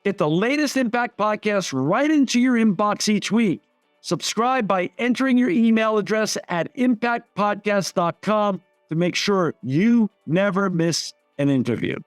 Get the latest Impact podcast right into your inbox each week. Subscribe by entering your email address at impactpodcast.com to make sure you never miss an interview.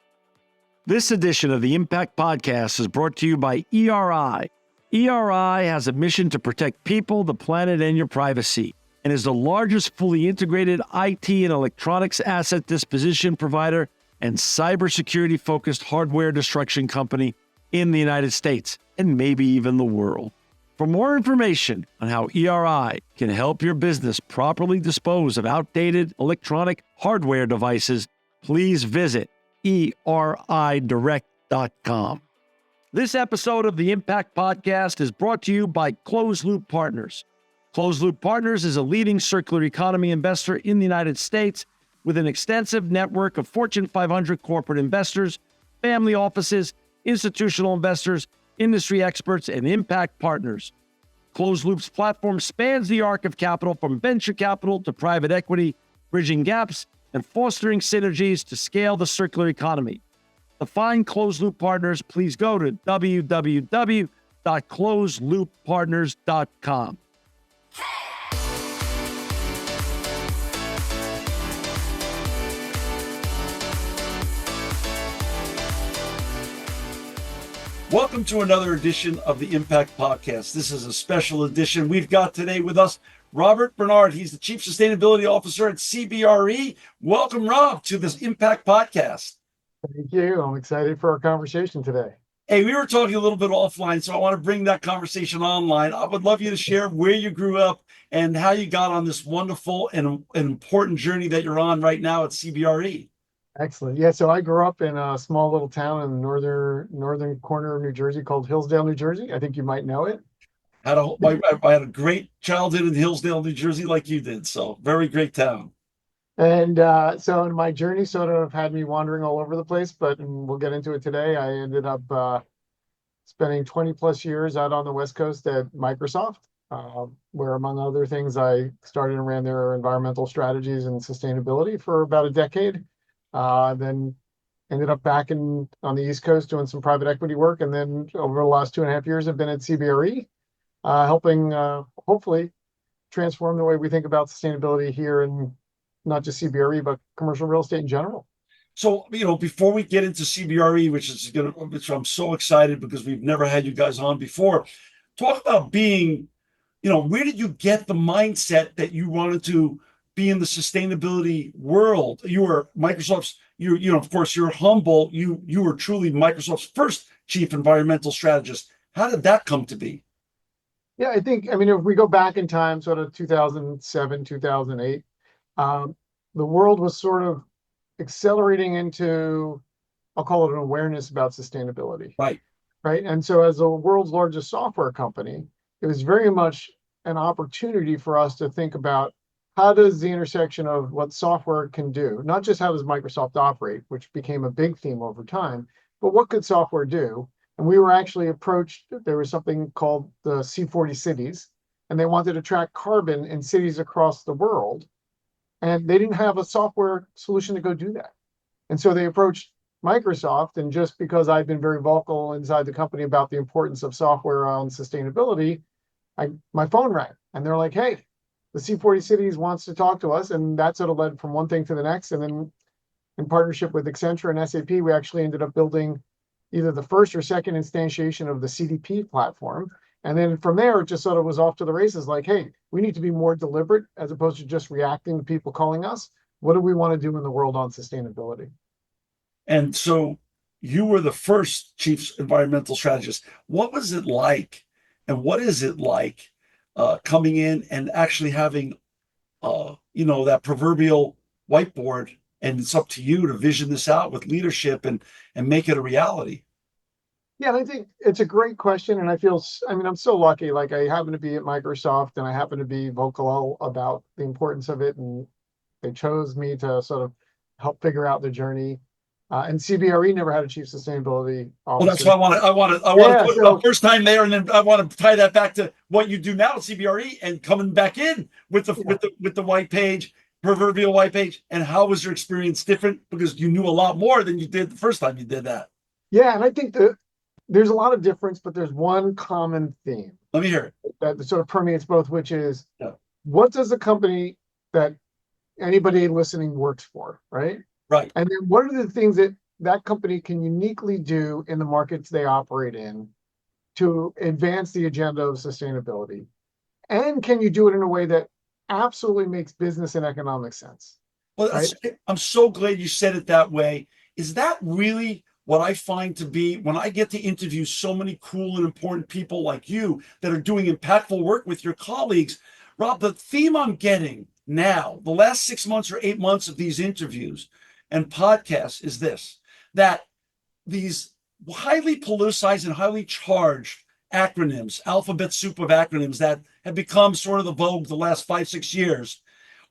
This edition of the Impact Podcast is brought to you by ERI. ERI has a mission to protect people, the planet, and your privacy, and is the largest fully integrated IT and electronics asset disposition provider and cybersecurity-focused hardware destruction company in the United States, and maybe even the world. For more information on how ERI can help your business properly dispose of outdated electronic hardware devices, please visit eridirect.com. This episode of the Impact Podcast is brought to you by Closed Loop Partners. Closed Loop Partners is a leading circular economy investor in the United States with an extensive network of Fortune 500 corporate investors, family offices, institutional investors, industry experts, and impact partners. Closed Loop's platform spans the arc of capital from venture capital to private equity, bridging gaps and fostering synergies to scale the circular economy. To find Closed Loop Partners, please go to www.closedlooppartners.com. Welcome to another edition of the Impact Podcast. This is a special edition. We've got today with us Robert Bernard. He's the Chief Sustainability Officer at CBRE. Welcome, Rob, to this Impact Podcast. Thank you. I'm excited for our conversation today. Hey, we were talking a little bit offline, so I want to bring that conversation online. I would love you to share where you grew up and how you got on this wonderful and important journey that you're on right now at CBRE. Excellent. Yeah, so I grew up in a small little town in the northern corner of New Jersey called Hillsdale, New Jersey. I think you might know it. I had a great childhood in Hillsdale, New Jersey, like you did. So very great town. And so my journey sort of had me wandering all over the place, but we'll get into it today. I ended up spending 20 plus years out on the West Coast at Microsoft, where among other things, I started and ran their environmental strategies and sustainability for about a decade. Then ended up back on the East Coast doing some private equity work. And then over the last 2.5 years, I've been at CBRE, helping hopefully transform the way we think about sustainability here in not just CBRE, but commercial real estate in general. So, before we get into CBRE, which I'm so excited because we've never had you guys on before, talk about being, where did you get the mindset that you wanted to be in the sustainability world? You were Microsoft's, of course, you're humble. You were truly Microsoft's first chief environmental strategist. How did that come to be? Yeah, if we go back in time, sort of 2007, 2008, the world was sort of accelerating into, I'll call it an awareness about sustainability. Right. And so as the world's largest software company, it was very much an opportunity for us to think about how does the intersection of what software can do, not just how does Microsoft operate, which became a big theme over time, but what could software do? And we were actually approached, there was something called the C40 cities, and they wanted to track carbon in cities across the world. And they didn't have a software solution to go do that. And so they approached Microsoft, and just because I've been very vocal inside the company about the importance of software on sustainability, my phone rang, and they're like, hey, the C40 Cities wants to talk to us. And that sort of led from one thing to the next. And then in partnership with Accenture and SAP, we actually ended up building either the first or second instantiation of the CDP platform. And then from there, it just sort of was off to the races like, hey, we need to be more deliberate as opposed to just reacting to people calling us. What do we want to do in the world on sustainability? And so you were the first chief environmental strategist. What was it like? And what is it like coming in and actually having, that proverbial whiteboard, and it's up to you to vision this out with leadership and make it a reality? Yeah, and I think it's a great question. And I'm so lucky. Like, I happen to be at Microsoft and I happen to be vocal about the importance of it. And they chose me to sort of help figure out the journey. And CBRE never had a chief sustainability officer. Well, that's why I want to put the first time there, and then I want to tie that back to what you do now at CBRE and coming back in with the white page, proverbial white page. And how was your experience different? Because you knew a lot more than you did the first time you did that. Yeah, and I think there's a lot of difference, but there's one common theme Let me hear it. that sort of permeates both, which is Yeah. what does the company that anybody listening works for, right? Right. And then what are the things that that company can uniquely do in the markets they operate in to advance the agenda of sustainability? And can you do it in a way that absolutely makes business and economic sense, Well, right? I'm so glad you said it that way. Is that really what I find to be when I get to interview so many cool and important people like you that are doing impactful work with your colleagues? Rob, the theme I'm getting now, the last 6 months or 8 months of these interviews and podcasts is this, that these highly politicized and highly charged acronyms, alphabet soup of acronyms that have become sort of the vogue the last 5, 6 years,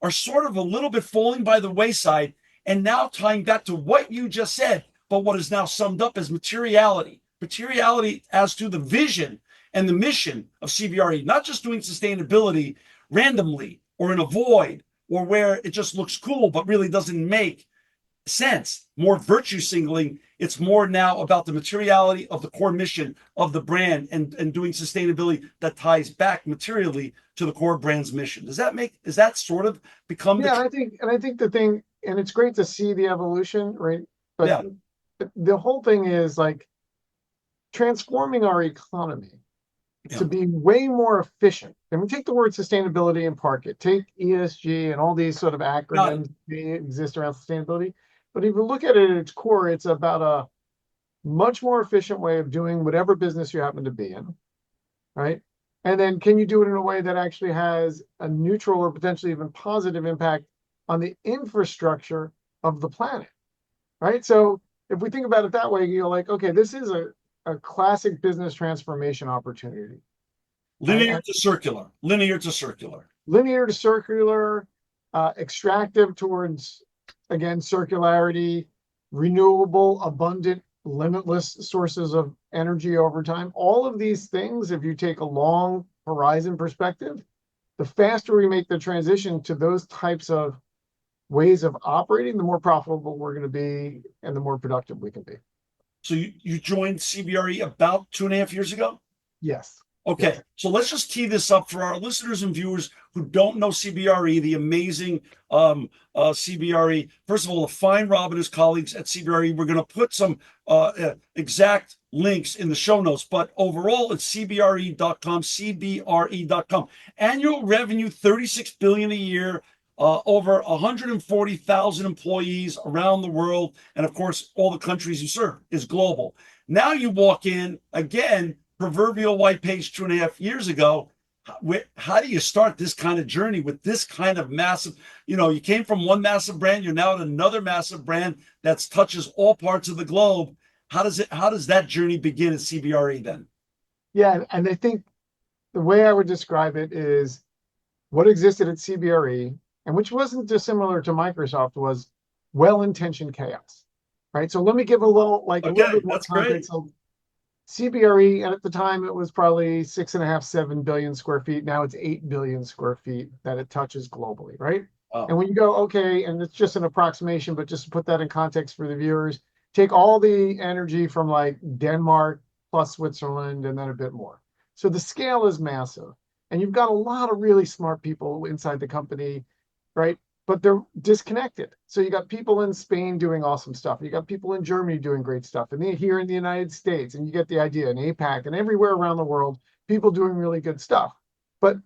are sort of a little bit falling by the wayside and now tying back to what you just said, but what is now summed up as materiality. Materiality as to the vision and the mission of CBRE, not just doing sustainability randomly or in a void or where it just looks cool but really doesn't make sense, more virtue signaling. It's more now about the materiality of the core mission of the brand and doing sustainability that ties back materially to the core brand's mission. Does that sort of become Yeah, and I think the thing, and it's great to see the evolution, right? But yeah, the whole thing is like transforming our economy yeah, to be way more efficient. And we take the word sustainability and park it. Take ESG and all these sort of got it. acronyms that exist around sustainability. But if you look at it at its core, it's about a much more efficient way of doing whatever business you happen to be in, right? And then can you do it in a way that actually has a neutral or potentially even positive impact on the infrastructure of the planet, right? So if we think about it that way, you're like, okay, this is a classic business transformation opportunity. Right? Linear to circular, linear to circular. Linear to circular, extractive towards, again, circularity, renewable, abundant, limitless sources of energy over time. All of these things, if you take a long horizon perspective, the faster we make the transition to those types of ways of operating, the more profitable we're going to be and the more productive we can be. So you joined CBRE about 2.5 years ago? Yes. Okay, Yes. so let's just tee this up for our listeners and viewers who don't know CBRE, the amazing CBRE. First of all, to find Rob and his colleagues at CBRE, we're going to put some exact links in the show notes, but overall it's cbre.com, cbre.com. Annual revenue, 36 billion a year, over 140,000 employees around the world, and of course, all the countries you serve is global. Now you walk in again, proverbial white page 2.5 years ago. How do you start this kind of journey with this kind of massive, you came from one massive brand, you're now at another massive brand that touches all parts of the globe. How does that journey begin at CBRE then? Yeah, and I think the way I would describe it is what existed at CBRE, and which wasn't dissimilar to Microsoft, was well-intentioned chaos, right? So let me give a little Okay, bit more that's great. context. So CBRE, and at the time it was probably 6.5, 7 billion square feet. Now it's 8 billion square feet that it touches globally, right? Wow. And when you go, okay, and it's just an approximation, but just to put that in context for the viewers, take all the energy from like Denmark plus Switzerland and then a bit more. So the scale is massive. And you've got a lot of really smart people inside the company, right? But they're disconnected. So you got people in Spain doing awesome stuff. You got people in Germany doing great stuff. And then here in the United States, and you get the idea, in APAC and everywhere around the world, people doing really good stuff. But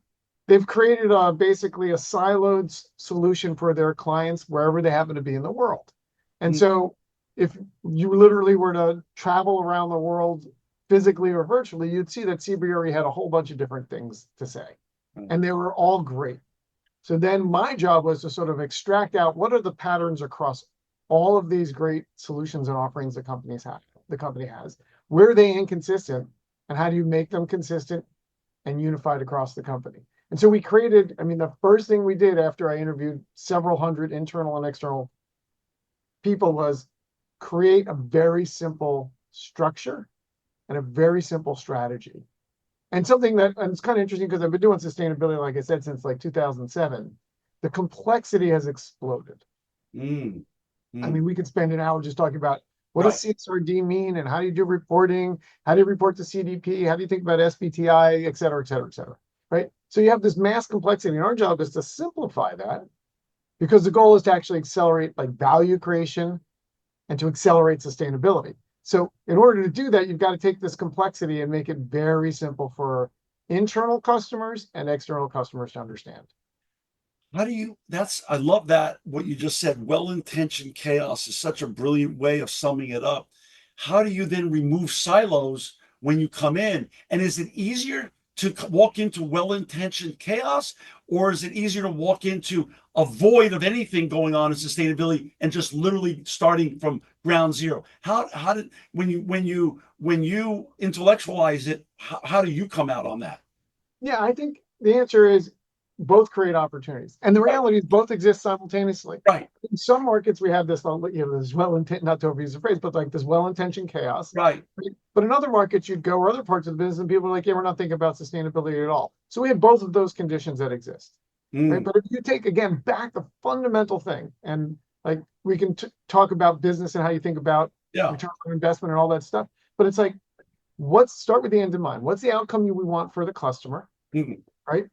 they've created basically a siloed solution for their clients wherever they happen to be in the world. And so if you literally were to travel around the world physically or virtually, you'd see that CBRE had a whole bunch of different things to say. And they were all great. So then my job was to sort of extract out what are the patterns across all of these great solutions and offerings the company has. Where are they inconsistent, and how do you make them consistent and unified across the company? And so we created, the first thing we did after I interviewed several hundred internal and external people was create a very simple structure and a very simple strategy. And it's kind of interesting because I've been doing sustainability, like I said, since like 2007. The complexity has exploded. We could spend an hour just talking about What does CSRD mean? And how do you do reporting? How do you report to CDP? How do you think about SBTI, et cetera, et cetera, et cetera, right? So you have this mass complexity, and our job is to simplify that, because the goal is to actually accelerate like value creation and to accelerate sustainability. So in order to do that, you've got to take this complexity and make it very simple for internal customers and external customers to understand. How do you, I love that, what you just said. Well-intentioned chaos is such a brilliant way of summing it up. How do you then remove silos when you come in? And is it easier to walk into well-intentioned chaos, or is it easier to walk into a void of anything going on in sustainability and just literally starting from ground zero? How did, when you intellectualize it, how do you come out on that? Yeah, I think the answer is both create opportunities. And the Right. reality is both exist simultaneously. Right, In some markets, we have this, this well-intentioned, not to overuse the phrase, but like this well-intentioned chaos. right. But in other markets, you'd go, or other parts of the business, and people are like, yeah, we're not thinking about sustainability at all. So we have both of those conditions that exist. Right? But if you take, again, back the fundamental thing, and like we can talk about business and how you think about Yeah. return on investment and all that stuff. But it's like, start with the end in mind. What's the outcome we want for the customer, right?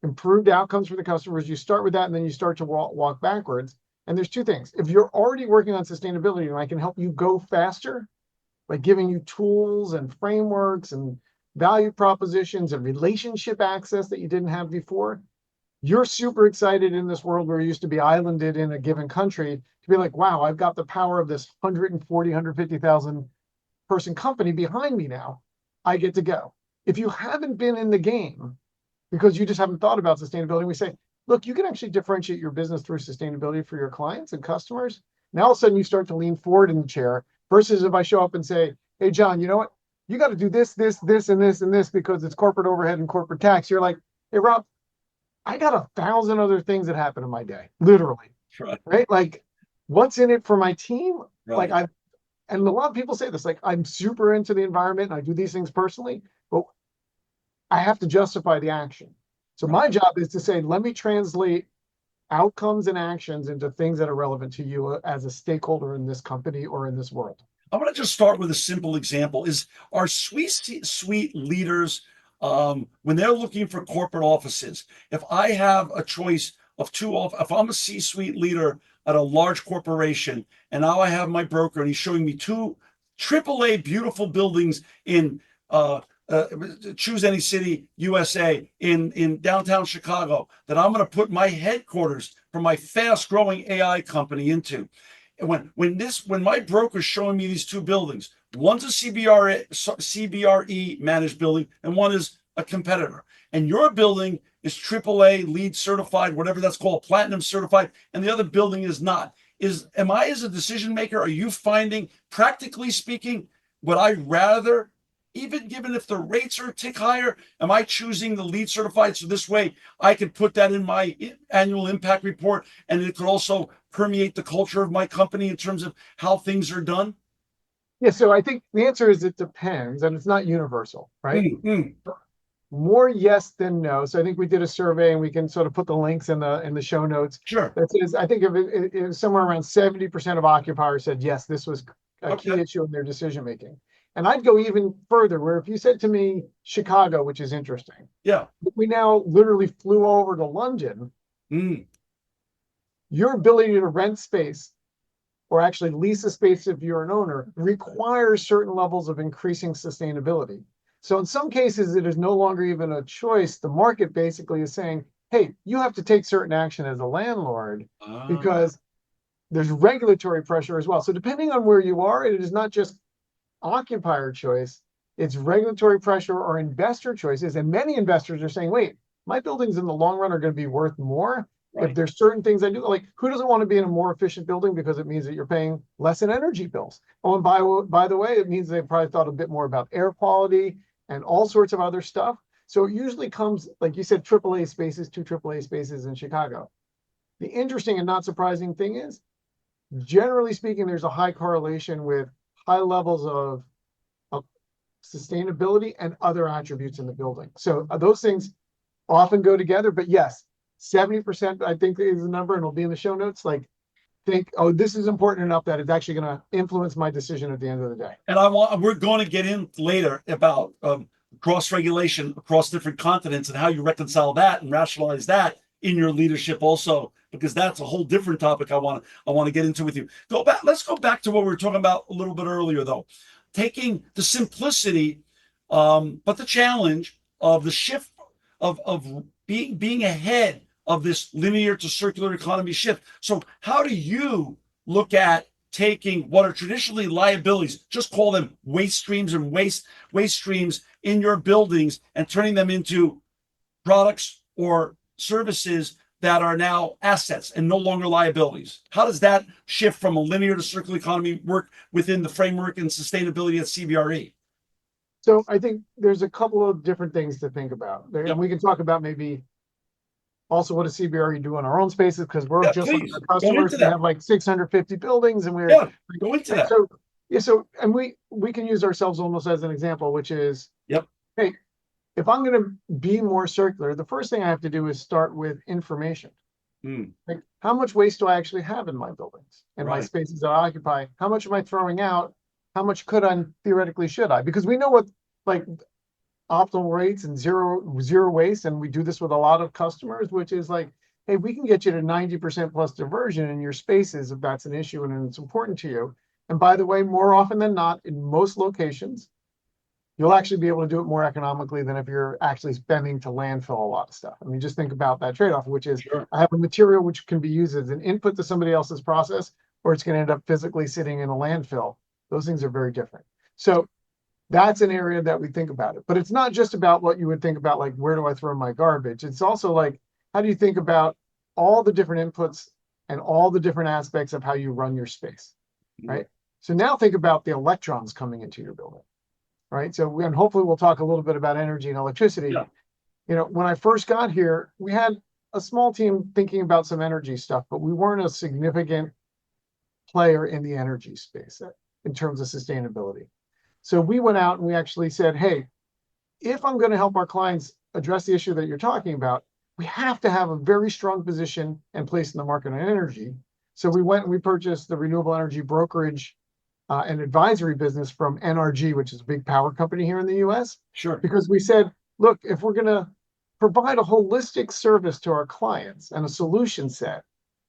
Improved outcomes for the customers. You start with that, and then you start to walk backwards. And there's two things. If you're already working on sustainability and I can help you go faster by giving you tools and frameworks and value propositions and relationship access that you didn't have before, you're super excited in this world where you used to be islanded in a given country to be like, wow, I've got the power of this 140, 150,000 person company behind me now. I get to go. If you haven't been in the game because you just haven't thought about sustainability, we say, look, you can actually differentiate your business through sustainability for your clients and customers. Now all of a sudden you start to lean forward in the chair, versus if I show up and say, hey, John, you know what? You got to do this, this, this, and this, and this because it's corporate overhead and corporate tax. You're like, hey, Rob, I got 1,000 other things that happen in my day, literally. Right? Like, what's in it for my team? Right. Like, and a lot of people say this, like, I'm super into the environment and I do these things personally, but I have to justify the action. So my job is to say, let me translate outcomes and actions into things that are relevant to you as a stakeholder in this company or in this world. I'm going to just start with a simple example. Is our suite leaders, when they're looking for corporate offices, if I have a choice of if I'm a C-suite leader at a large corporation, and now I have my broker and he's showing me two AAA beautiful buildings in choose any city, USA, in downtown Chicago, that I'm going to put my headquarters for my fast growing AI company into. And when my broker's showing me these two buildings, one's a CBRE managed building and one is a competitor, and your building is AAA LEED certified, whatever that's called, platinum certified, and the other building is not. Am I, as a decision maker, are you finding, practically speaking, would I rather, even given if the rates are a tick higher, am I choosing the LEED certified so this way I can put that in my annual impact report, and it could also permeate the culture of my company in terms of how things are done? Yeah, so I think the answer is it depends, and it's not universal, right? More yes than no. So I think we did a survey, and we can sort of put the links in the show notes. Sure. That says, I think it was somewhere around 70% of occupiers said yes, this was a key issue in their decision making. And I'd go even further, where if you said to me Chicago, which is interesting, yeah, we now literally flew over to London. Your ability to rent space or actually lease a space if you're an owner requires certain levels of increasing sustainability. So in some cases, it is no longer even a choice. The market basically is saying, hey, you have to take certain action as a landlord because there's regulatory pressure as well. So depending on where you are, it is not just occupier choice, it's regulatory pressure or investor choices. And many investors are saying, wait, my buildings in the long run are going to be worth more. If there's certain things I do, like who doesn't want to be in a more efficient building because it means that you're paying less in energy bills? Oh, and by the way, it means they probably thought a bit more about air quality and all sorts of other stuff. So it usually comes, like you said, AAA spaces, 2 AAA spaces in Chicago. The interesting and not surprising thing is, generally speaking, there's a high correlation with high levels of sustainability and other attributes in the building. So those things often go together, but yes, 70%, I think, is the number, and it'll be in the show notes. Like, think, oh, this is important enough that it's actually going to influence my decision at the end of the day. And we're going to get in later about cross regulation across different continents and how you reconcile that and rationalize that in your leadership also, because that's a whole different topic I want to get into with you. Let's go back to what we were talking about a little bit earlier, though. Taking the simplicity, but the challenge of the shift of being ahead of this linear to circular economy shift. So how do you look at taking what are traditionally liabilities, just call them waste streams and waste streams in your buildings, and turning them into products or services that are now assets and no longer liabilities? How does that shift from a linear to circular economy work within the framework and sustainability at CBRE? So I think there's a couple of different things to think about there. Yep. And we can talk about maybe also what does CBRE do in our own spaces, because we're just like our customers. We have like 650 buildings, and we're go into that. So and we can use ourselves almost as an example, which is, hey, if I'm going to be more circular, the first thing I have to do is start with information. Like, how much waste do I actually have in my buildings and my spaces that I occupy? How much am I throwing out? How much could I theoretically should I? Because we know what like optimal rates and zero waste, and we do this with a lot of customers, which is like, hey, we can get you to 90% plus diversion in your spaces if that's an issue and it's important to you. And by the way, more often than not, in most locations, you'll actually be able to do it more economically than if you're actually spending to landfill a lot of stuff. I mean, just think about that trade-off, which is I have a material which can be used as an input to somebody else's process, or it's going to end up physically sitting in a landfill. Those things are very different. So that's an area that we think about it. But it's not just about what you would think about, like, where do I throw my garbage? It's also like, how do you think about all the different inputs and all the different aspects of how you run your space, right? So now think about the electrons coming into your building, right? So and hopefully we'll talk a little bit about energy and electricity. You know, when I first got here, we had a small team thinking about some energy stuff, but we weren't a significant player in the energy space in terms of sustainability. So we went out and we actually said, hey, if I'm going to help our clients address the issue that you're talking about, we have to have a very strong position and place in the market on energy. So we went and we purchased the renewable energy brokerage and advisory business from NRG, which is a big power company here in the US. Because we said, look, if we're going to provide a holistic service to our clients and a solution set,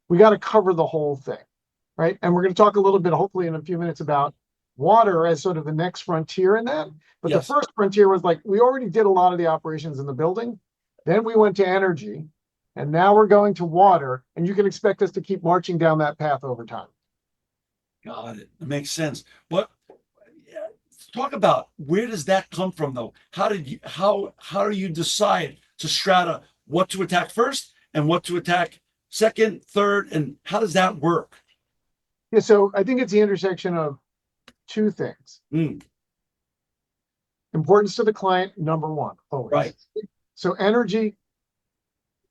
we got to cover the whole thing, right? And we're going to talk a little bit, hopefully in a few minutes, about water as sort of the next frontier in that. But the first frontier was like, we already did a lot of the operations in the building. Then we went to energy, and now we're going to water, and you can expect us to keep marching down that path over time. Got it. That makes sense. Talk about, where does that come from, though? How do you decide to strata what to attack first and what to attack second, third, and how does that work? Yeah, so I think it's the intersection of two things. Importance to the client, number one, always. Right. So energy,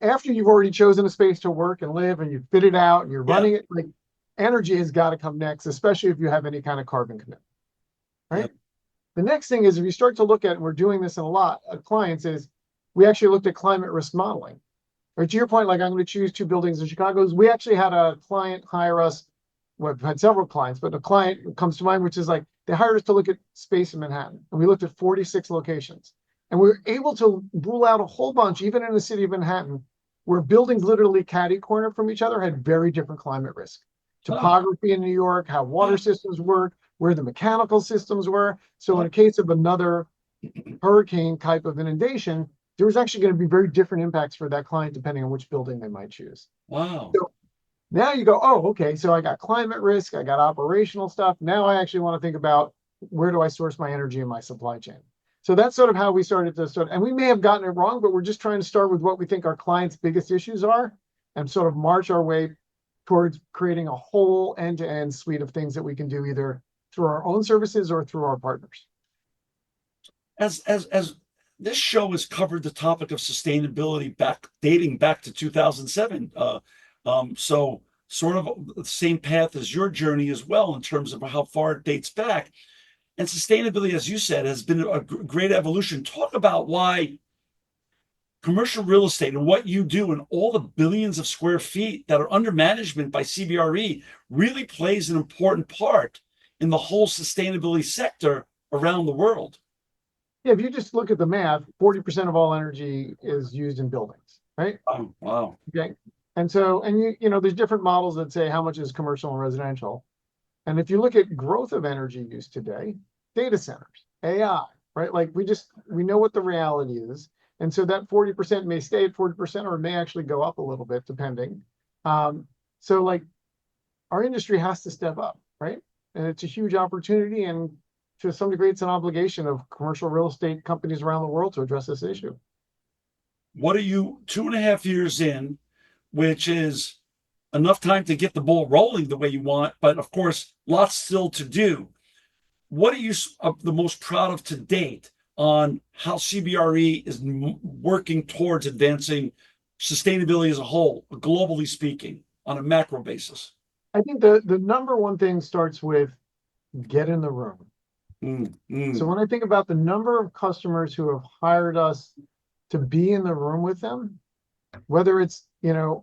after you've already chosen a space to work and live and you fit it out and you're running it, like, energy has got to come next, especially if you have any kind of carbon commitment, right? The next thing is, if you start to look at, and we're doing this in a lot of clients, is we actually looked at climate risk modeling. Or to your point, like, I'm going to choose 2 buildings in Chicago. We actually had a client hire us. Well, we've had several clients, but a client comes to mind, which is like, they hired us to look at space in Manhattan. And we looked at 46 locations. And we were able to rule out a whole bunch, even in the city of Manhattan, where buildings literally catty corner from each other had very different climate risk. Topography in New York, how water systems work, where the mechanical systems were. So in a case of another hurricane type of inundation, there was actually going to be very different impacts for that client depending on which building they might choose. Wow. So now you go, oh, okay, so I got climate risk, I got operational stuff. Now I actually want to think about, where do I source my energy in my supply chain? So that's sort of how we started to start. And we may have gotten it wrong, but we're just trying to start with what we think our clients' biggest issues are and sort of march our way towards creating a whole end-to-end suite of things that we can do either through our own services or through our partners. As this show has covered the topic of sustainability dating back to 2007. So sort of the same path as your journey as well, in terms of how far it dates back. And sustainability, as you said, has been a great evolution. Talk about why commercial real estate and what you do and all the billions of square feet that are under management by CBRE really plays an important part in the whole sustainability sector around the world. Yeah, if you just look at the math, 40% of all energy is used in buildings, right? Oh, wow. Okay. And so, and you know, there's different models that say how much is commercial and residential. And if you look at growth of energy use today, data centers, AI, right? Like we know what the reality is. And so that 40% may stay at 40% or it may actually go up a little bit depending. So like our industry has to step up, right? And it's a huge opportunity. And to some degree, it's an obligation of commercial real estate companies around the world to address this issue. What are you 2.5 years in, which is enough time to get the ball rolling the way you want, but of course, lots still to do. What are you the most proud of to date on how CBRE is working towards advancing sustainability as a whole, globally speaking, on a macro basis? I think the number one thing starts with get in the room. So when I think about the number of customers who have hired us to be in the room with them, whether it's, you know,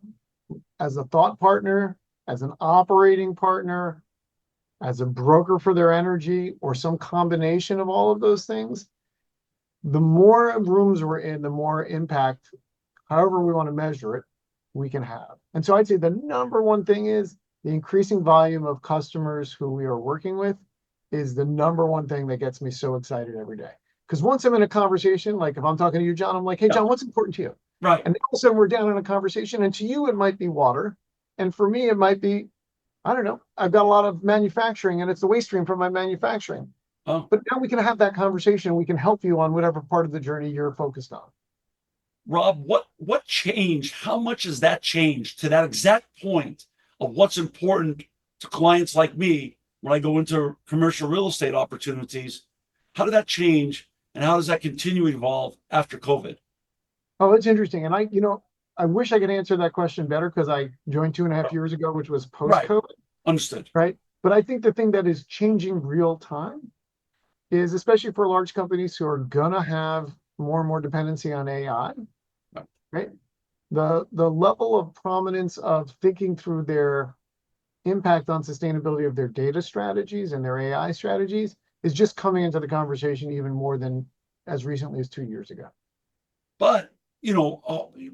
as a thought partner, as an operating partner, as a broker for their energy, or some combination of all of those things, the more rooms we're in, the more impact, however we want to measure it, we can have. And so I'd say the number one thing is the increasing volume of customers who we are working with is the number one thing that gets me so excited every day. Because once I'm in a conversation, like if I'm talking to you, John, I'm like, hey, John, what's important to you? Right. And all of a sudden we're down in a conversation, and to you, it might be water. And for me, it might be, I don't know, I've got a lot of manufacturing and it's the waste stream from my manufacturing. Oh. But now we can have that conversation. We can help you on whatever part of the journey you're focused on. Rob, what changed? How much has that changed to that exact point of what's important to clients like me when I go into commercial real estate opportunities? How did that change, and how does that continue to evolve after COVID? Oh, it's interesting. And I wish I could answer that question better because I joined 2.5 years ago, which was post-COVID. Right. Understood. Right. But I think the thing that is changing real time is, especially for large companies who are gonna have more and more dependency on AI, right? The level of prominence of thinking through their impact on sustainability of their data strategies and their AI strategies is just coming into the conversation even more than as recently as 2 years ago. But,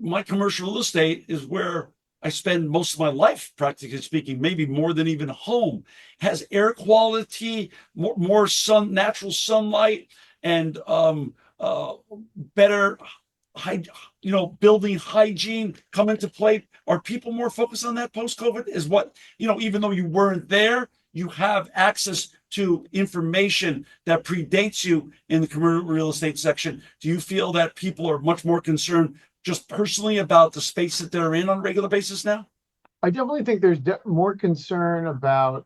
my commercial real estate is where I spend most of my life, practically speaking, maybe more than even home. Has air quality, more natural sunlight, and better building hygiene come into play? Are people more focused on that post-COVID? Is what, even though you weren't there, you have access to information that predates you in the commercial real estate section. Do you feel that people are much more concerned just personally about the space that they're in on a regular basis now? I definitely think there's more concern about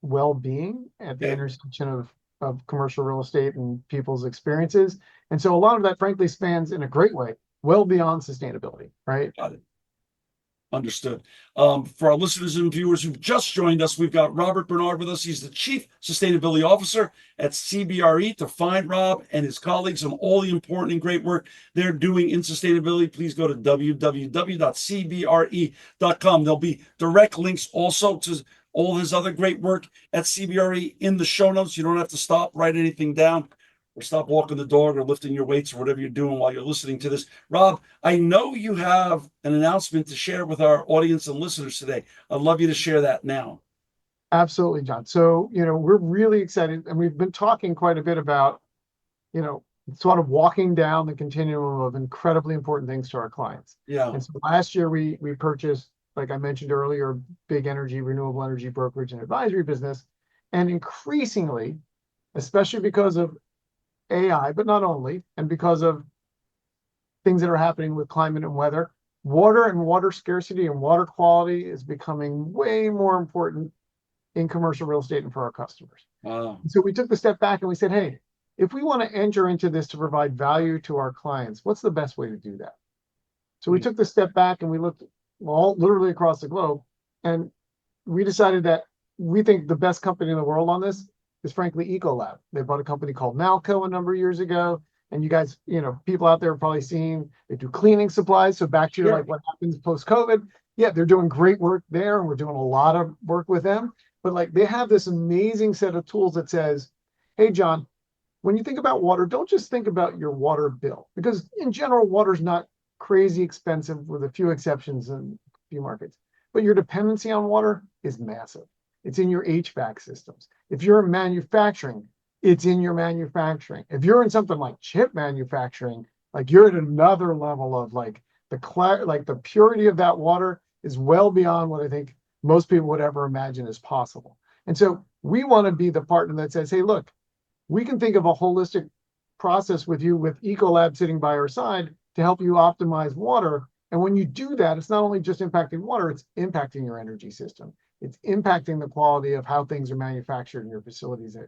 well-being at the intersection of commercial real estate and people's experiences. And so a lot of that, frankly, spans in a great way, well beyond sustainability, right? Got it. Understood. For our listeners and viewers who've just joined us, we've got Robert Bernard with us. He's the Chief Sustainability Officer at CBRE. To find Rob and his colleagues and all the important and great work they're doing in sustainability, please go to www.cbre.com. There'll be direct links also to all his other great work at CBRE in the show notes. You don't have to stop, write anything down, or stop walking the dog or lifting your weights or whatever you're doing while you're listening to this. Rob, I know you have an announcement to share with our audience and listeners today. I'd love you to share that now. Absolutely, John. So, we're really excited, and we've been talking quite a bit about, sort of walking down the continuum of incredibly important things to our clients. Yeah. And so last year we purchased, like I mentioned earlier, big renewable energy brokerage and advisory business. And increasingly, especially because of AI, but not only, and because of things that are happening with climate and weather, water and water scarcity and water quality is becoming way more important in commercial real estate and for our customers. Wow. So we took the step back and we said, hey, if we want to enter into this to provide value to our clients, what's the best way to do that? So we took the step back and we looked literally across the globe, and we decided that we think the best company in the world on this is frankly Ecolab. They bought a company called Nalco a number of years ago, And you guys, people out there are probably seeing they do cleaning supplies. So back to your, Sure. like what happens post-COVID. Yeah, they're doing great work there, and we're doing a lot of work with them. But like they have this amazing set of tools that says, hey, John, when you think about water, don't just think about your water bill, because in general, water's not crazy expensive with a few exceptions in a few markets. But your dependency on water is massive. It's in your HVAC systems. If you're in manufacturing, it's in your manufacturing. If you're in something like chip manufacturing, like you're at another level of like the purity of that water is well beyond what I think most people would ever imagine is possible. And so we want to be the partner that says, hey, look, we can think of a holistic process with you with Ecolab sitting by our side to help you optimize water. And when you do that, it's not only just impacting water, it's impacting your energy system. It's impacting the quality of how things are manufactured in your facilities,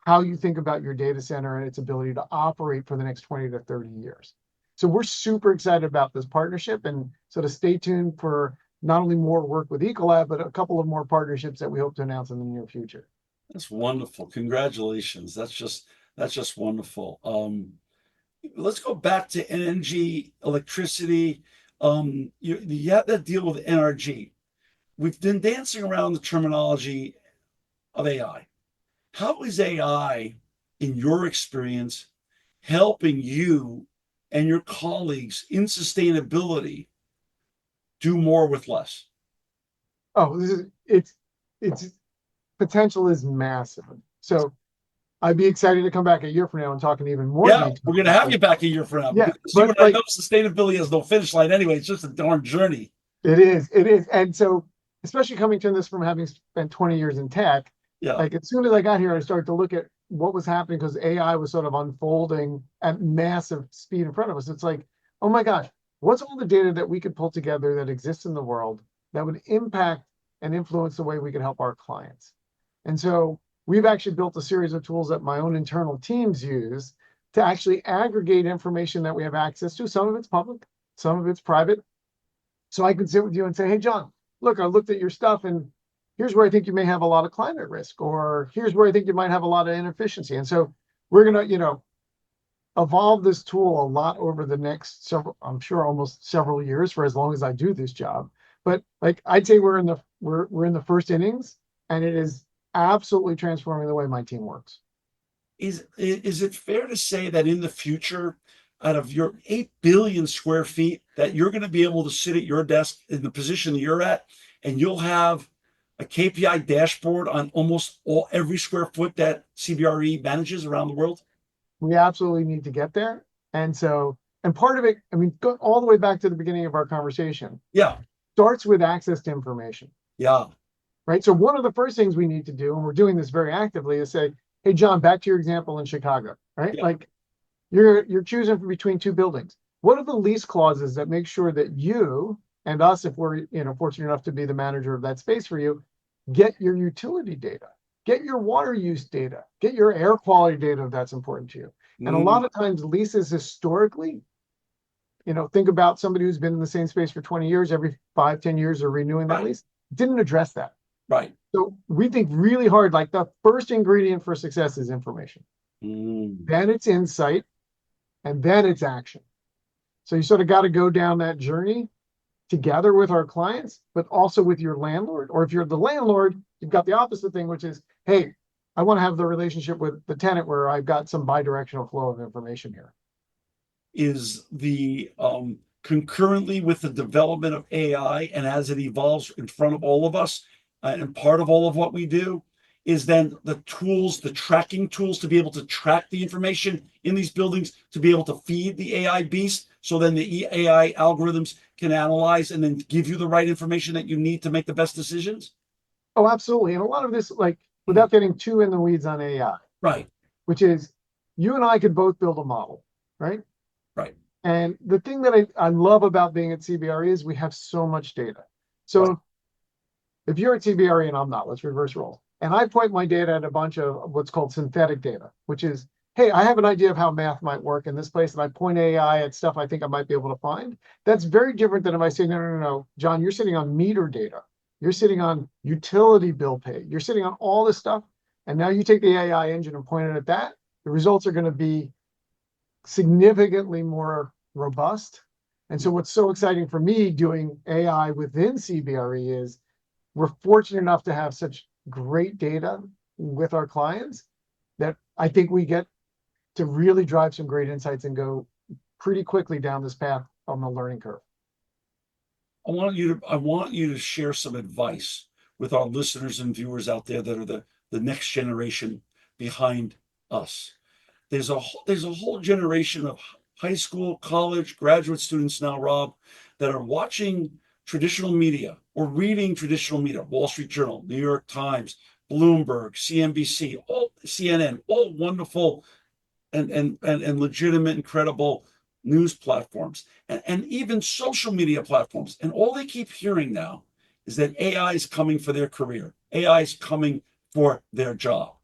how you think about your data center and its ability to operate for the next 20 to 30 years. So we're super excited about this partnership, and so to stay tuned for not only more work with Ecolab, but a couple of more partnerships that we hope to announce in the near future. That's wonderful. Congratulations. That's just wonderful. Let's go back to energy, electricity. You have to deal with NRG. We've been dancing around the terminology of AI. How is AI, in your experience, helping you and your colleagues in sustainability do more with less? Oh, it's potential is massive. So I'd be excited to come back a year from now and talk in even more detail. We're going to have you back a year from now. Yeah, See, but I know sustainability has no finish line anyway. It's just a darn journey. It is. And so, especially coming to this from having spent 20 years in tech, like as soon as I got here, I started to look at what was happening because AI was sort of unfolding at massive speed in front of us. It's like, oh my gosh, what's all the data that we could pull together that exists in the world that would impact and influence the way we can help our clients? And so we've actually built a series of tools that my own internal teams use to actually aggregate information that we have access to. Some of it's public, some of it's private. So I could sit with you and say, hey, John, look, I looked at your stuff and here's where I think you may have a lot of climate risk, or here's where I think you might have a lot of inefficiency. And so we're going to, evolve this tool a lot over the next several, I'm sure almost several years for as long as I do this job. But like I'd say we're in the first innings, and it is absolutely transforming the way my team works. Is it fair to say that in the future, out of your 8 billion square feet, that you're going to be able to sit at your desk in the position that you're at, and you'll have a KPI dashboard on almost every square foot that CBRE manages around the world? We absolutely need to get there. And so, and part of it, I mean, go all the way back to the beginning of our conversation. Yeah. Starts with access to information. Yeah. Right. So one of the first things we need to do, and we're doing this very actively, is say, hey, John, back to your example in Chicago, right? Yeah. Like you're choosing between two buildings. What are the lease clauses that make sure that you and us, if we're fortunate enough to be the manager of that space for you, get your utility data, get your water use data, get your air quality data if that's important to you. And a lot of times leases historically, think about somebody who's been in the same space for 20 years, every 5-10 years they're renewing that lease, didn't address that. Right. So we think really hard, like the first ingredient for success is information. Then it's insight, and then it's action. So you sort of got to go down that journey together with our clients, but also with your landlord. Or if you're the landlord, you've got the opposite thing, which is, hey, I want to have the relationship with the tenant where I've got some bi-directional flow of information here. Is the concurrently with the development of AI, and as it evolves in front of all of us, and part of all of what we do, is then the tools, the tracking tools to be able to track the information in these buildings, to be able to feed the AI beast, so then the AI algorithms can analyze and then give you the right information that you need to make the best decisions? Oh, absolutely. And a lot of this, like, without getting too in the weeds on AI, right? Which is, you and I could both build a model, right? Right. And the thing that I love about being at CBRE is we have so much data. So if you're at CBRE and I'm not, let's reverse roles. And I point my data at a bunch of what's called synthetic data, which is, hey, I have an idea of how math might work in this place, and I point AI at stuff I think I might be able to find. That's very different than if I say, no, John, you're sitting on meter data. You're sitting on utility bill pay. You're sitting on all this stuff. And now you take the AI engine and point it at that. The results are going to be significantly more robust. And so what's so exciting for me doing AI within CBRE is we're fortunate enough to have such great data with our clients that I think we get to really drive some great insights and go pretty quickly down this path on the learning curve. I want you to share some advice with our listeners and viewers out there that are the next generation behind us. There's a whole generation of high school, college, graduate students now, Rob, that are watching traditional media or reading traditional media, Wall Street Journal, New York Times, Bloomberg, CNBC, all CNN, all wonderful and legitimate and credible news platforms and even social media platforms. And all they keep hearing now is that AI is coming for their career. AI is coming for their job.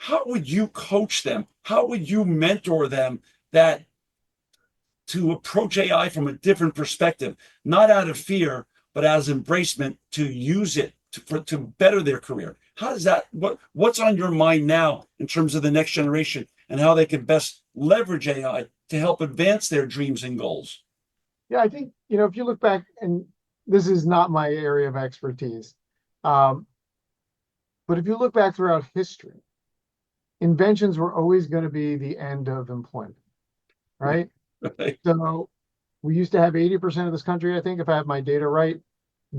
How would you coach them? How would you mentor them that to approach AI from a different perspective, not out of fear, but as embracement to use it to better their career? How does that, what's on your mind now in terms of the next generation and how they can best leverage AI to help advance their dreams and goals? Yeah, I think, if you look back, and this is not my area of expertise, but if you look back throughout history, inventions were always going to be the end of employment, right? Right. So we used to have 80% of this country, I think, if I have my data right,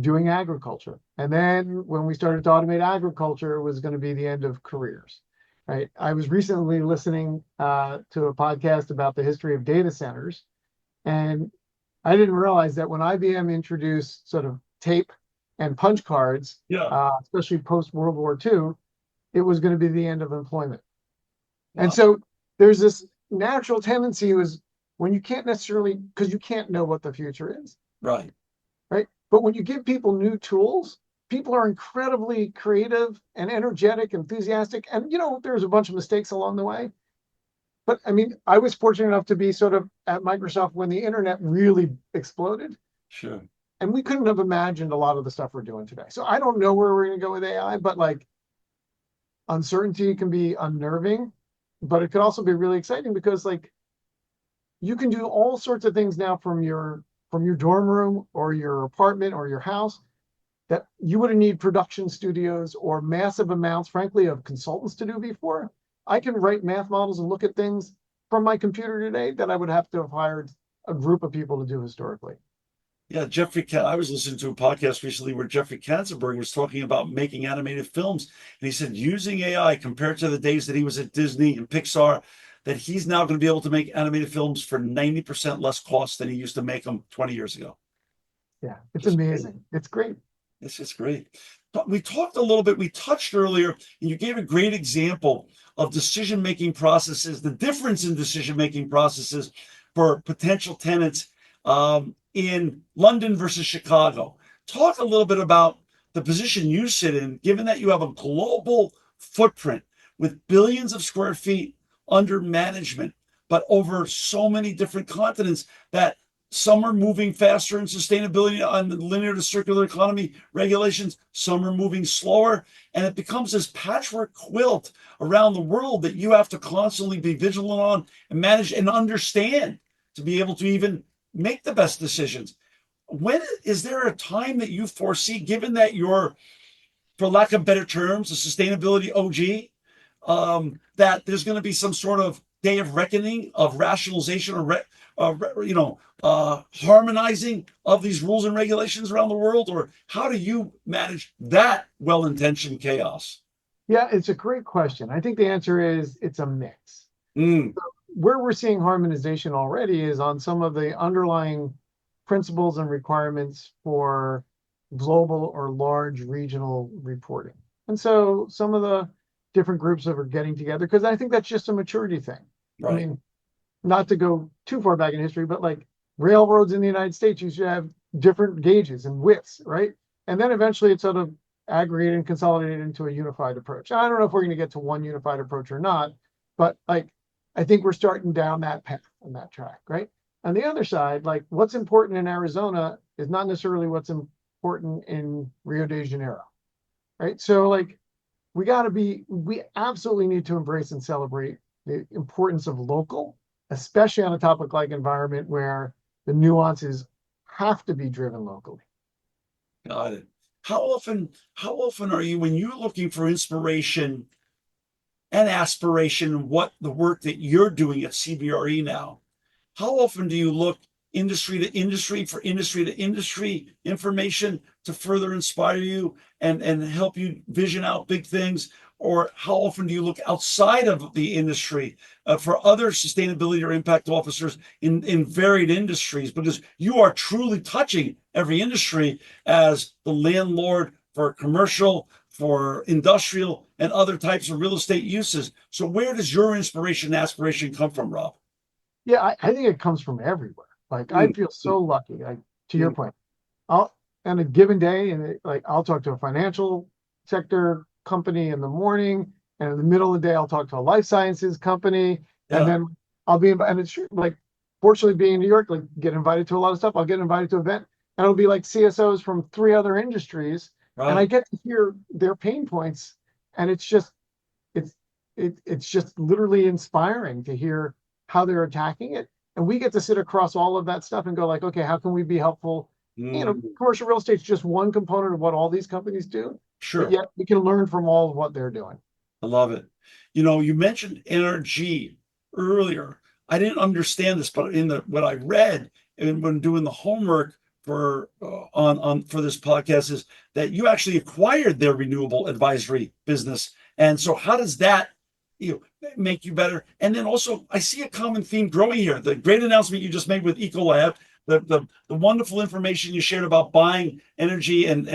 doing agriculture. And then when we started to automate agriculture, it was going to be the end of careers, right? I was recently listening to a podcast about the history of data centers, and I didn't realize that when IBM introduced sort of tape and punch cards, Yeah. especially post World War II, it was going to be the end of employment. And Wow. so there's this natural tendency is when you can't necessarily, because you can't know what the future is, Right. right? But when you give people new tools, people are incredibly creative and energetic, enthusiastic. And, there's a bunch of mistakes along the way. But I mean, I was fortunate enough to be sort of at Microsoft when the internet really exploded. Sure. And we couldn't have imagined a lot of the stuff we're doing today. So I don't know where we're going to go with AI, but like uncertainty can be unnerving, but it could also be really exciting because like you can do all sorts of things now from your dorm room or your apartment or your house that you wouldn't need production studios or massive amounts, frankly, of consultants to do before. I can write math models and look at things from my computer today that I would have to have hired a group of people to do historically. Yeah, I was listening to a podcast recently where Jeffrey Katzenberg was talking about making animated films. And he said using AI compared to the days that he was at Disney and Pixar, that he's now going to be able to make animated films for 90% less cost than he used to make them 20 years ago. Yeah, it's Just great. amazing. It's great. It's just great. But we talked a little bit, we touched earlier, and you gave a great example of decision-making processes, the difference in decision-making processes for potential tenants in London versus Chicago. Talk a little bit about the position you sit in, given that you have a global footprint with billions of square feet under management, but over so many different continents that some are moving faster in sustainability on the linear to circular economy regulations. Some are moving slower. And it becomes this patchwork quilt around the world that you have to constantly be vigilant on and manage and understand to be able to even make the best decisions. When is there a time that you foresee, given that you're, for lack of better terms, a sustainability OG, that there's going to be some sort of day of reckoning of rationalization or harmonizing of these rules and regulations around the world? Or how do you manage that well-intentioned chaos? Yeah, it's a great question. I think the answer is it's a mix. Mm, Where we're seeing harmonization already is on some of the underlying principles and requirements for global or large regional reporting. And so some of the different groups that are getting together, because I think that's just a maturity thing. I right. mean, not to go too far back in history, but like railroads in the United States used to have different gauges and widths, right? And then eventually it sort of aggregated and consolidated into a unified approach. And I don't know if we're going to get to one unified approach or not, but like I think we're starting down that path and that track, right? On the other side, like what's important in Arizona is not necessarily what's important in Rio de Janeiro, right? So like we absolutely need to embrace and celebrate the importance of local especially on a topic like environment where the nuances have to be driven locally. Got it. How often are you, when you're looking for inspiration and aspiration, what the work that you're doing at CBRE now, how often do you look industry to industry for industry to industry information to further inspire you and help you vision out big things? Or how often do you look outside of the industry for other sustainability or impact officers in varied industries? Because you are truly touching every industry as the landlord for commercial, for industrial, and other types of real estate uses. So where does your inspiration and aspiration come from, Rob? Yeah, I think it comes from everywhere. Like I Mm, feel so lucky. Like to your mm, point, I'll on a given day, and like I'll talk to a financial sector company in the morning, and in the middle of the day, I'll talk to a life sciences company, and yeah, then I'll be and it's like fortunately being in New York, like get invited to a lot of stuff. I'll get invited to an event, and it'll be like CSOs from three other industries, and I right. get to hear their pain points, and it's just it's it's just literally inspiring to hear how they're attacking it. And we get to sit across all of that stuff and go like, okay, how can we be helpful? Mm, Commercial real estate is just one component of what all these companies do, but sure. yet we can learn from all of what they're doing. I love it. You mentioned energy earlier. I didn't understand this, but in the what I read and when doing the homework for on for this podcast is that you actually acquired their renewable advisory business. And so how does that make you better? And then also I see a common theme growing here. The great announcement you just made with Ecolab, the wonderful information you shared about buying energy and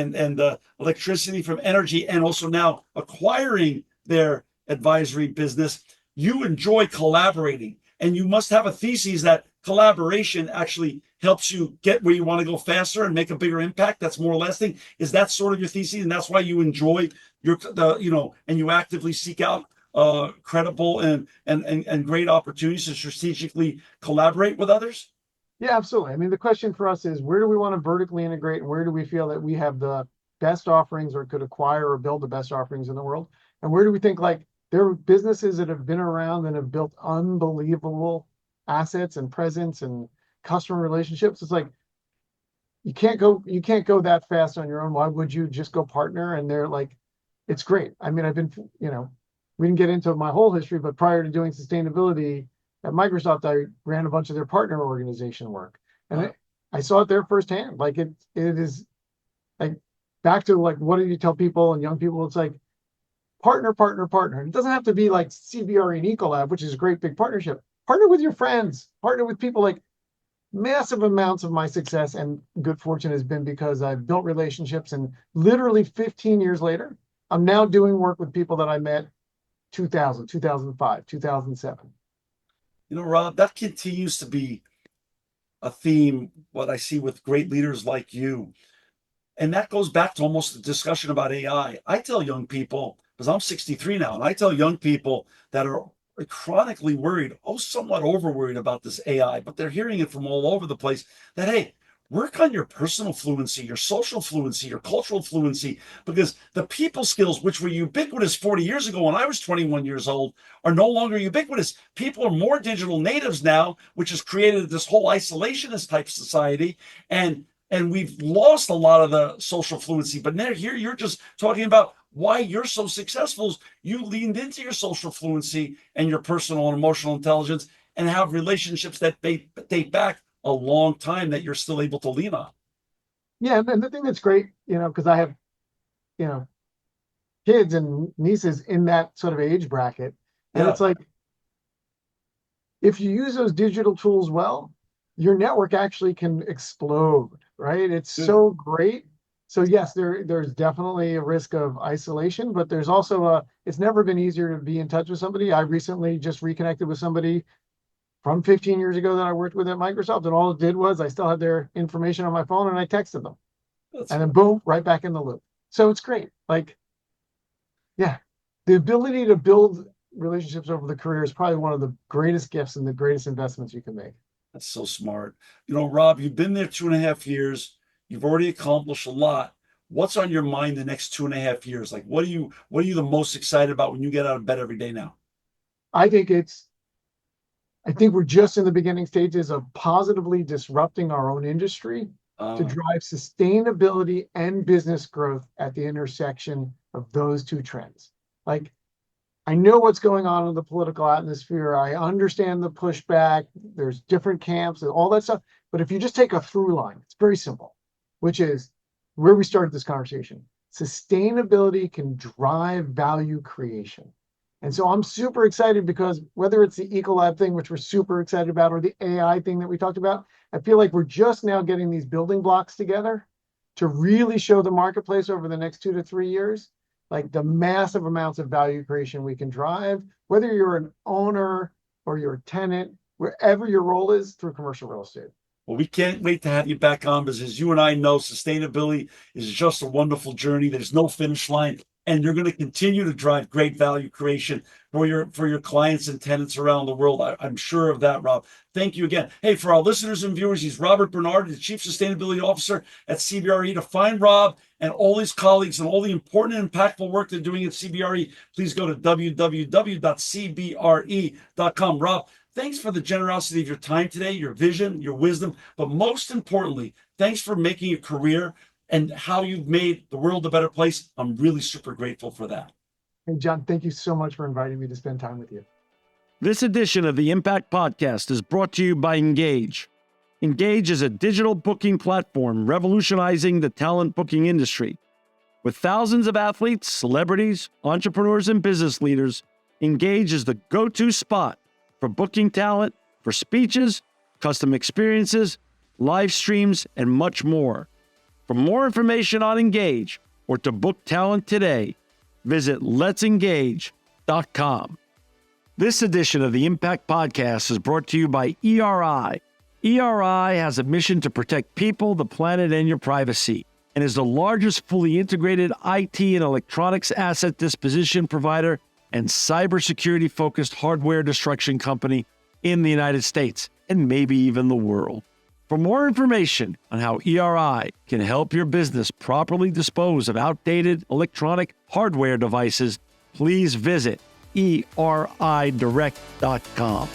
electricity from energy, and also now acquiring their advisory business. You enjoy collaborating, and you must have a thesis that collaboration actually helps you get where you want to go faster and make a bigger impact that's more lasting. Is that sort of your thesis, and that's why you enjoy and you actively seek out credible and great opportunities to strategically collaborate with others? Yeah, absolutely. I mean, the question for us is where do we want to vertically integrate and where do we feel that we have the best offerings or could acquire or build the best offerings in the world? And where do we think like there are businesses that have been around and have built unbelievable assets and presence and customer relationships? It's like you can't go that fast on your own. Why would you just go partner? And they're like, it's great. I mean, we didn't get into my whole history, but prior to doing sustainability at Microsoft, I ran a bunch of their partner organization work, and Wow. I saw it there firsthand. Like it is like back to like what do you tell people and young people? It's like partner, partner, partner. It doesn't have to be like CBRE and Ecolab, which is a great big partnership. Partner with your friends. Partner with people like massive amounts of my success and good fortune has been because I've built relationships and literally 15 years later, I'm now doing work with people that I met 2000, 2005, 2007. Rob, that continues to be a theme, what I see with great leaders like you. And that goes back to almost the discussion about AI. I tell young people, because I'm 63 now, and I tell young people that are chronically worried, somewhat over worried about this AI, but they're hearing it from all over the place that, hey, work on your personal fluency, your social fluency, your cultural fluency, because the people skills, which were ubiquitous 40 years ago when I was 21 years old, are no longer ubiquitous. People are more digital natives now, which has created this whole isolationist type society. And we've lost a lot of the social fluency. But now here you're just talking about why you're so successful is you leaned into your social fluency and your personal and emotional intelligence and have relationships that date back a long time that you're still able to lean on. Yeah, and the thing that's great, because I have, you know, kids and nieces in that sort of age bracket, and Yeah. it's like if you use those digital tools well, your network actually can explode, right? It's Good. so great. So yes, there's definitely a risk of isolation, but there's also it's never been easier to be in touch with somebody. I recently just reconnected with somebody from 15 years ago that I worked with at Microsoft, and all it did was I still had their information on my phone and I texted them. That's And then boom, right back in the loop. So it's great. Like, yeah, the ability to build relationships over the career is probably one of the greatest gifts and the greatest investments you can make. that's so smart. Rob, you've been there 2.5 years. You've already accomplished a lot. What's on your mind the next 2.5 years? Like what are you the most excited about when you get out of bed every day now? I think it's I think we're just in the beginning stages of positively disrupting our own industry to drive sustainability and business growth at the intersection of those two trends. Like, I know what's going on in the political atmosphere. I understand the pushback. There's different camps and all that stuff. But if you just take a through line, it's very simple, which is where we started this conversation. Sustainability can drive value creation. And so I'm super excited because whether it's the Ecolab thing, which we're super excited about, or the AI thing that we talked about, I feel like we're just now getting these building blocks together to really show the marketplace over the next 2 to 3 years, like the massive amounts of value creation we can drive, whether you're an owner or you're a tenant, wherever your role is through commercial real estate. Well, we can't wait to have you back on, because as you and I know, sustainability is just a wonderful journey. There's no finish line. And you're going to continue to drive great value creation for your clients and tenants around the world. I'm sure of that, Rob. Thank you again. Hey, for our listeners and viewers, he's Robert Bernard, the Chief Sustainability Officer at CBRE. To find Rob and all his colleagues and all the important and impactful work they're doing at CBRE, please go to www.cbre.com. Rob, thanks for the generosity of your time today, your vision, your wisdom, but most importantly, thanks for making a career and how you've made the world a better place. I'm really super grateful for that. Hey, John, thank you so much for inviting me to spend time with you. This edition of the Impact Podcast is brought to you by Engage. Engage is a digital booking platform revolutionizing the talent booking industry. With thousands of athletes, celebrities, entrepreneurs, and business leaders, Engage is the go-to spot for booking talent, for speeches, custom experiences, live streams, and much more. For more information on Engage or to book talent today, visit letsengage.com. This edition of the Impact Podcast is brought to you by ERI. ERI has a mission to protect people, the planet, and your privacy, and is the largest fully integrated IT and electronics asset disposition provider and cybersecurity-focused hardware destruction company in the United States, and maybe even the world. For more information on how ERI can help your business properly dispose of outdated electronic hardware devices, please visit eridirect.com.